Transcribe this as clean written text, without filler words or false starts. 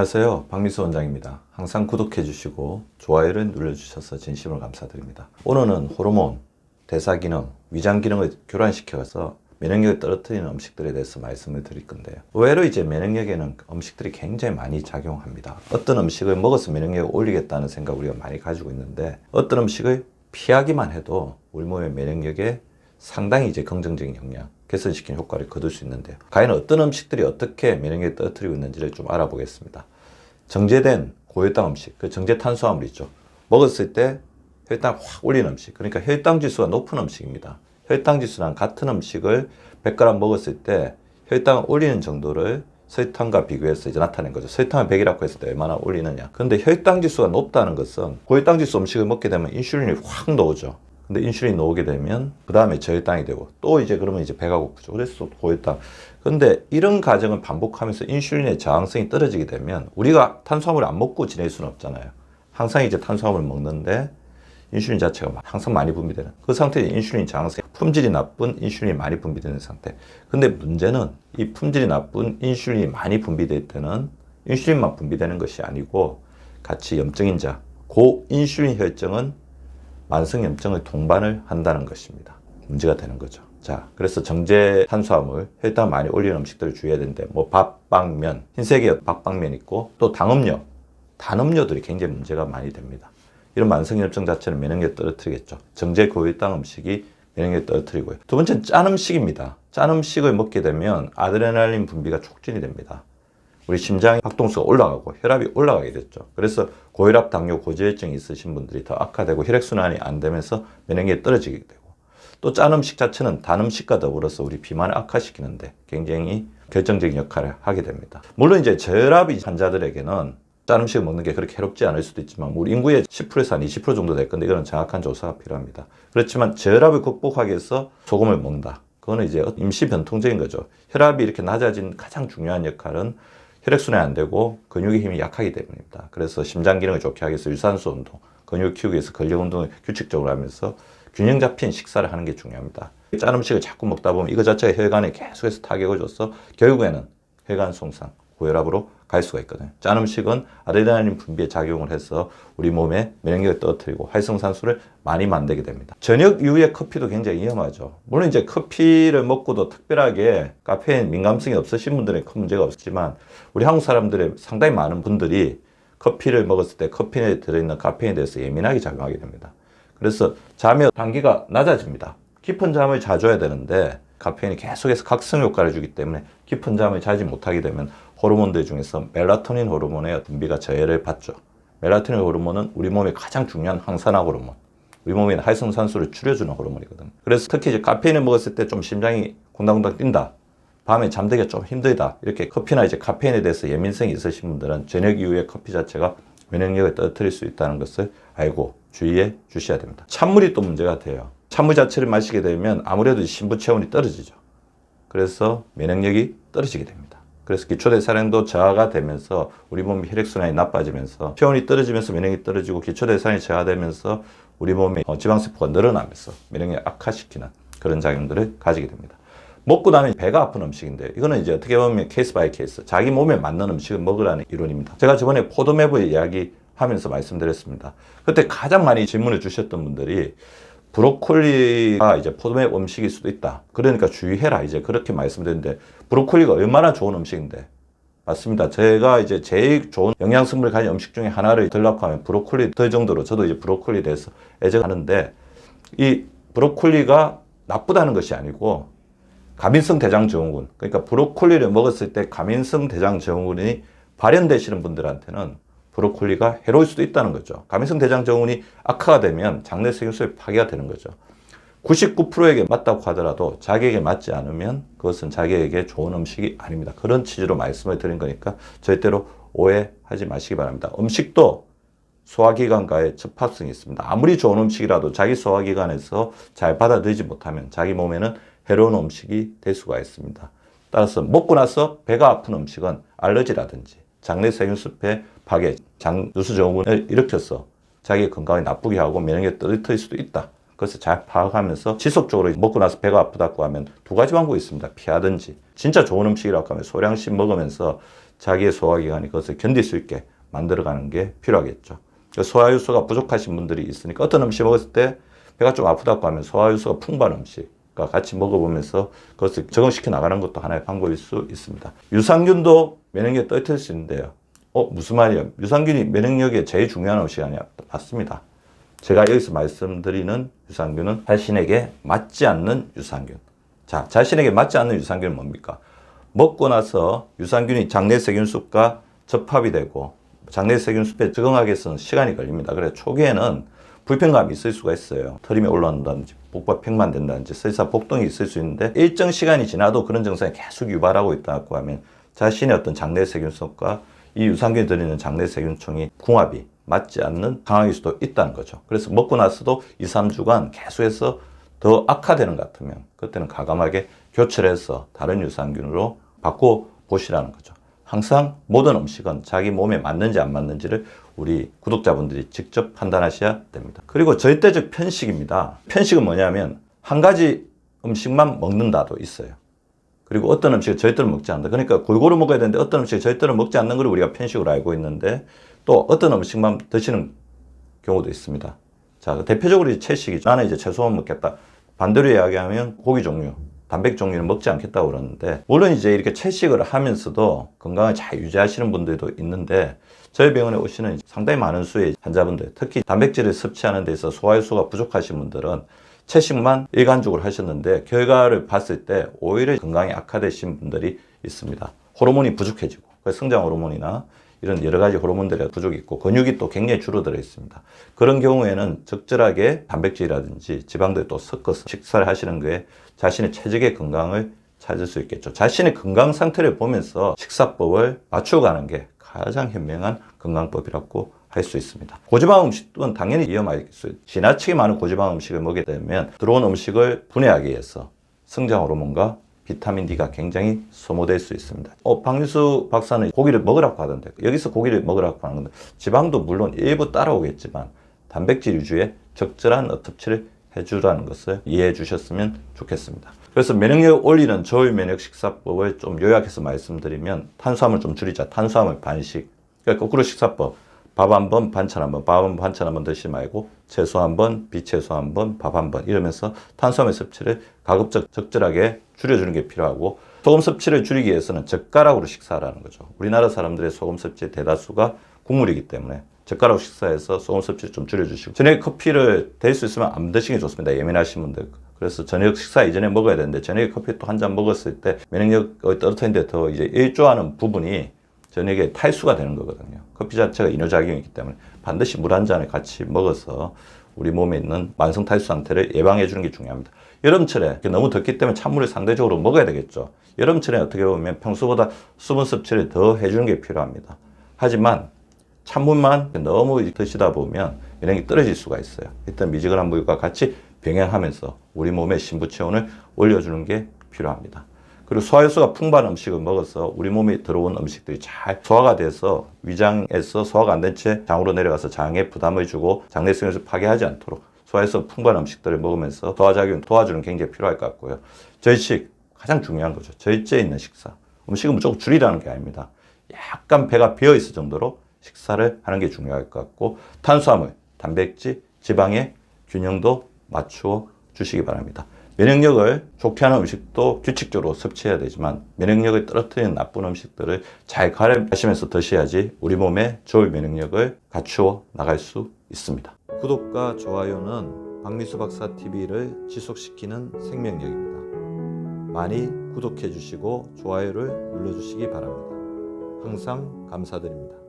안녕하세요. 박미수 원장입니다. 항상 구독해 주시고 좋아요를 눌러주셔서 진심으로 감사드립니다. 오늘은 호르몬, 대사기능, 위장기능을 교란시켜서 면역력을 떨어뜨리는 음식들에 대해서 말씀을 드릴 건데요. 의외로 이제 면역력에는 음식들이 굉장히 많이 작용합니다. 어떤 음식을 먹어서 면역력을 올리겠다는 생각 우리가 많이 가지고 있는데, 어떤 음식을 피하기만 해도 우리 몸의 면역력에 상당히 이제 긍정적인 영향, 개선시키는 효과를 거둘 수 있는데요. 과연 어떤 음식들이 어떻게 면역력을 떨어뜨리고 있는지를 좀 알아보겠습니다. 정제된 고혈당 음식, 그 정제 탄수화물 있죠. 먹었을 때 혈당 확 올리는 음식, 그러니까 혈당 지수가 높은 음식입니다. 혈당 지수랑 같은 음식을 100g 먹었을 때 혈당을 올리는 정도를 설탕과 비교해서 이제 나타낸 거죠. 설탕을 100이라고 했을 때 얼마나 올리느냐. 근데 혈당 지수가 높다는 것은 고혈당 지수 음식을 먹게 되면 인슐린이 확 나오죠. 근데 인슐린이 나오게 되면 그 다음에 저혈당이 되고 또 이제 그러면 이제 배가 고프죠. 그래서 고혈당. 근데 이런 과정을 반복하면서 인슐린의 저항성이 떨어지게 되면 우리가 탄수화물을 안 먹고 지낼 수는 없잖아요. 항상 이제 탄수화물을 먹는데 인슐린 자체가 항상 많이 분비되는 그 상태에 인슐린 저항성, 품질이 나쁜 인슐린이 많이 분비되는 상태. 근데 문제는 이 품질이 나쁜 인슐린이 많이 분비될 때는 인슐린만 분비되는 것이 아니고 같이 염증인자, 고인슐린 혈증은 만성염증을 동반을 한다는 것입니다. 문제가 되는 거죠. 자, 그래서 정제 탄수화물, 혈당 많이 올리는 음식들을 주의해야 되는데, 뭐 밥, 빵, 면, 흰색의 밥, 빵, 면 있고, 또 당음료, 단음료들이 굉장히 문제가 많이 됩니다. 이런 만성염증 자체는 면역력을 떨어뜨리겠죠. 정제 고혈당 음식이 면역력을 떨어뜨리고요. 두 번째는 짠 음식입니다. 짠 음식을 먹게 되면 아드레날린 분비가 촉진이 됩니다. 우리 심장 박동수가 올라가고 혈압이 올라가게 됐죠. 그래서 고혈압, 당뇨, 고지혈증이 있으신 분들이 더 악화되고 혈액순환이 안 되면서 면역력이 떨어지게 되고, 또 짠 음식 자체는 단 음식과 더불어서 우리 비만을 악화시키는데 굉장히 결정적인 역할을 하게 됩니다. 물론 이제 저혈압 환자들에게는 짠 음식을 먹는 게 그렇게 해롭지 않을 수도 있지만 우리 인구의 10%에서 한 20% 정도 될 건데 이거는 정확한 조사가 필요합니다. 그렇지만 저혈압을 극복하기 위해서 소금을 먹는다. 그거는 이제 임시 변통적인 거죠. 혈압이 이렇게 낮아진 가장 중요한 역할은 혈액순환이 안 되고 근육의 힘이 약하기 때문입니다. 그래서 심장 기능을 좋게 하기 위해서 유산소 운동, 근육을 키우기 위해서 근력 운동을 규칙적으로 하면서 균형 잡힌 식사를 하는 게 중요합니다. 짠 음식을 자꾸 먹다 보면 이거 자체가 혈관에 계속해서 타격을 줘서 결국에는 혈관 손상, 고혈압으로 갈 수가 있거든요. 짠 음식은 아드레날린 분비에 작용을 해서 우리 몸에 면역력을 떨어뜨리고 활성산소를 많이 만들게 됩니다. 저녁 이후에 커피도 굉장히 위험하죠. 물론 이제 커피를 먹고도 특별하게 카페인 민감성이 없으신 분들은 큰 문제가 없지만 우리 한국 사람들의 상당히 많은 분들이 커피를 먹었을 때 커피에 들어있는 카페인에 대해서 예민하게 작용하게 됩니다. 그래서 잠의 단계가 낮아집니다. 깊은 잠을 자줘야 되는데 카페인이 계속해서 각성 효과를 주기 때문에 깊은 잠을 자지 못하게 되면 호르몬들 중에서 멜라토닌 호르몬의 분비가 저해를 받죠. 멜라토닌 호르몬은 우리 몸의 가장 중요한 항산화 호르몬, 우리 몸에 활성산소를 줄여주는 호르몬이거든요. 그래서 특히 이제 카페인을 먹었을 때 좀 심장이 쿵당쿵당 뛴다, 밤에 잠들기가 좀 힘들다, 이렇게 커피나 이제 카페인에 대해서 예민성이 있으신 분들은 저녁 이후에 커피 자체가 면역력을 떨어뜨릴 수 있다는 것을 알고 주의해 주셔야 됩니다. 찬물이 또 문제가 돼요. 찬물 자체를 마시게 되면 아무래도 신부 체온이 떨어지죠. 그래서 면역력이 떨어지게 됩니다. 그래서 기초대사량도 저하가 되면서 우리 몸의 혈액순환이 나빠지면서 체온이 떨어지면서 면역력이 떨어지고 기초대사량이 저하되면서 우리 몸의 지방세포가 늘어나면서 면역력을 악화시키는 그런 작용들을 가지게 됩니다. 먹고 나면 배가 아픈 음식인데 이거는 이제 어떻게 보면 케이스 바이 케이스, 자기 몸에 맞는 음식을 먹으라는 이론입니다. 제가 저번에 포도매부의 이야기하면서 말씀드렸습니다. 그때 가장 많이 질문을 주셨던 분들이 브로콜리가 이제 포도맵 음식일 수도 있다. 그러니까 주의해라. 이제 그렇게 말씀드렸는데 브로콜리가 얼마나 좋은 음식인데. 맞습니다. 제가 이제 제일 좋은 영양성분을 가진 음식 중에 하나를 들라고 하면 브로콜리 될 정도로 저도 이제 브로콜리에 대해서 애정하는데, 이 브로콜리가 나쁘다는 것이 아니고 가민성 대장 증후군, 그러니까 브로콜리를 먹었을 때 가민성 대장 증후군이 발현되시는 분들한테는 브로콜리가 해로울 수도 있다는 거죠. 가민성 대장 증후군이 악화가 되면 장내 세균소에 파괴가 되는 거죠. 99%에게 맞다고 하더라도 자기에게 맞지 않으면 그것은 자기에게 좋은 음식이 아닙니다. 그런 취지로 말씀을 드린 거니까 절대로 오해하지 마시기 바랍니다. 음식도 소화기관과의 접합성이 있습니다. 아무리 좋은 음식이라도 자기 소화기관에서 잘 받아들이지 못하면 자기 몸에는 해로운 음식이 될 수가 있습니다. 따라서 먹고 나서 배가 아픈 음식은 알러지라든지 장내 세균숲의 파괴, 장누수 증후군을 일으켜서 자기 건강을 나쁘게 하고 면역력을 떨어뜨릴 수도 있다. 그것을 잘 파악하면서 지속적으로 먹고 나서 배가 아프다고 하면 두 가지 방법이 있습니다. 피하든지, 진짜 좋은 음식이라고 하면 소량씩 먹으면서 자기의 소화기관이 그것을 견딜 수 있게 만들어가는 게 필요하겠죠. 소화효소가 부족하신 분들이 있으니까 어떤 음식 먹었을 때 배가 좀 아프다고 하면 소화효소가 풍부한 음식과 같이 먹어보면서 그것을 적응시켜 나가는 것도 하나의 방법일 수 있습니다. 유산균도 면역력을 떨어뜨릴 수 있는데요. 무슨 말이에요? 유산균이 면역력에 제일 중요한 음식이 아니야. 맞습니다. 제가 여기서 말씀드리는 유산균은 자신에게 맞지 않는 유산균. 자, 자신에게 맞지 않는 유산균은 뭡니까? 먹고 나서 유산균이 장내 세균숲과 접합이 되고 장내 세균숲에 적응하기 위해서는 시간이 걸립니다. 그래서 초기에는 불편감이 있을 수가 있어요. 털이 올라온다든지 복부가 팽만된다든지 설사 복통이 있을 수 있는데 일정 시간이 지나도 그런 증상이 계속 유발하고 있다고 하면 자신의 어떤 장내 세균속과 이 유산균이 들어있는 장내 세균총이 궁합이 맞지 않는 상황일 수도 있다는 거죠. 그래서 먹고 나서도 2, 3주간 계속해서 더 악화되는 것 같으면 그때는 과감하게 교체해서 다른 유산균으로 바꿔보시라는 거죠. 항상 모든 음식은 자기 몸에 맞는지 안 맞는지를 우리 구독자분들이 직접 판단하셔야 됩니다. 그리고 절대적 편식입니다. 편식은 뭐냐면 한 가지 음식만 먹는다도 있어요. 그리고 어떤 음식을 절대로 먹지 않는다. 그러니까 골고루 먹어야 되는데 어떤 음식을 절대로 먹지 않는 걸 우리가 편식으로 알고 있는데 또 어떤 음식만 드시는 경우도 있습니다. 자, 대표적으로 채식이죠. 나는 이제 채소만 먹겠다. 반대로 이야기하면 고기 종류, 단백 종류는 먹지 않겠다고 그러는데 물론 이제 이렇게 채식을 하면서도 건강을 잘 유지하시는 분들도 있는데 저희 병원에 오시는 상당히 많은 수의 환자분들, 특히 단백질을 섭취하는 데 있어 소화효소가 부족하신 분들은 채식만 일관적으로 하셨는데 결과를 봤을 때 오히려 건강이 악화되신 분들이 있습니다. 호르몬이 부족해지고 성장 호르몬이나 이런 여러 가지 호르몬들의 부족이 있고 근육이 또 굉장히 줄어들어 있습니다. 그런 경우에는 적절하게 단백질이라든지 지방들 또 섞어서 식사를 하시는 거에 자신의 최적의 건강을 찾을 수 있겠죠. 자신의 건강 상태를 보면서 식사법을 맞춰가는 게 가장 현명한 건강법이라고 할 수 있습니다. 고지방 음식은 당연히 위험할 수 있어요. 지나치게 많은 고지방 음식을 먹게 되면 들어온 음식을 분해하기 위해서 성장 호르몬과 비타민 D가 굉장히 소모될 수 있습니다. 박윤수 박사는 고기를 먹으라고 하던데 여기서 고기를 먹으라고 하는 건데 지방도 물론 일부 따라오겠지만 단백질 위주의 적절한 섭취를 해주라는 것을 이해해 주셨으면 좋겠습니다. 그래서 면역력 올리는 저울 면역 식사법을 좀 요약해서 말씀드리면 탄수화물 좀 줄이자. 탄수화물 반씩. 그러니까 거꾸로 식사법. 밥 한 번, 반찬 한 번, 밥 한 번, 반찬 한 번 드시지 말고 채소 한 번, 비채소 한 번, 밥 한 번 이러면서 탄수화물 섭취를 가급적 적절하게 줄여주는 게 필요하고 소금 섭취를 줄이기 위해서는 젓가락으로 식사하라는 거죠. 우리나라 사람들의 소금 섭취의 대다수가 국물이기 때문에 젓가락 식사해서 소금 섭취를 좀 줄여주시고 저녁에 커피를 될 수 있으면 안 드시는 게 좋습니다. 예민하신 분들. 그래서 저녁 식사 이전에 먹어야 되는데 저녁에 커피 또 한 잔 먹었을 때 면역력을 떨어뜨리는데 더 이제 일조하는 부분이 저녁에 탈수가 되는 거거든요. 커피 자체가 이뇨작용이 있기 때문에 반드시 물 한 잔을 같이 먹어서 우리 몸에 있는 만성 탈수 상태를 예방해 주는 게 중요합니다. 여름철에 너무 덥기 때문에 찬물을 상대적으로 먹어야 되겠죠. 여름철에 어떻게 보면 평소보다 수분 섭취를 더 해주는 게 필요합니다. 하지만 찬물만 너무 드시다 보면 면역력이 떨어질 수가 있어요. 일단 미지근한 물과 같이 병행하면서 우리 몸의 신부 체온을 올려주는 게 필요합니다. 그리고 소화효소가 풍부한 음식을 먹어서 우리 몸에 들어온 음식들이 잘 소화가 돼서 위장에서 소화가 안 된 채 장으로 내려가서 장에 부담을 주고 장내 세균을 파괴하지 않도록 소화효소 풍부한 음식들을 먹으면서 소화작용을 도와주는 게 굉장히 필요할 것 같고요. 절식, 가장 중요한 거죠. 절제 있는 식사. 음식은 무조건 줄이라는 게 아닙니다. 약간 배가 비어 있을 정도로 식사를 하는 게 중요할 것 같고 탄수화물, 단백질, 지방의 균형도 맞추어 주시기 바랍니다. 면역력을 좋게 하는 음식도 규칙적으로 섭취해야 되지만 면역력을 떨어뜨리는 나쁜 음식들을 잘 가려하시면서 드셔야지 우리 몸의 좋은 면역력을 갖추어 나갈 수 있습니다. 구독과 좋아요는 박미수 박사 TV를 지속시키는 생명력입니다. 많이 구독해 주시고 좋아요를 눌러 주시기 바랍니다. 항상 감사드립니다.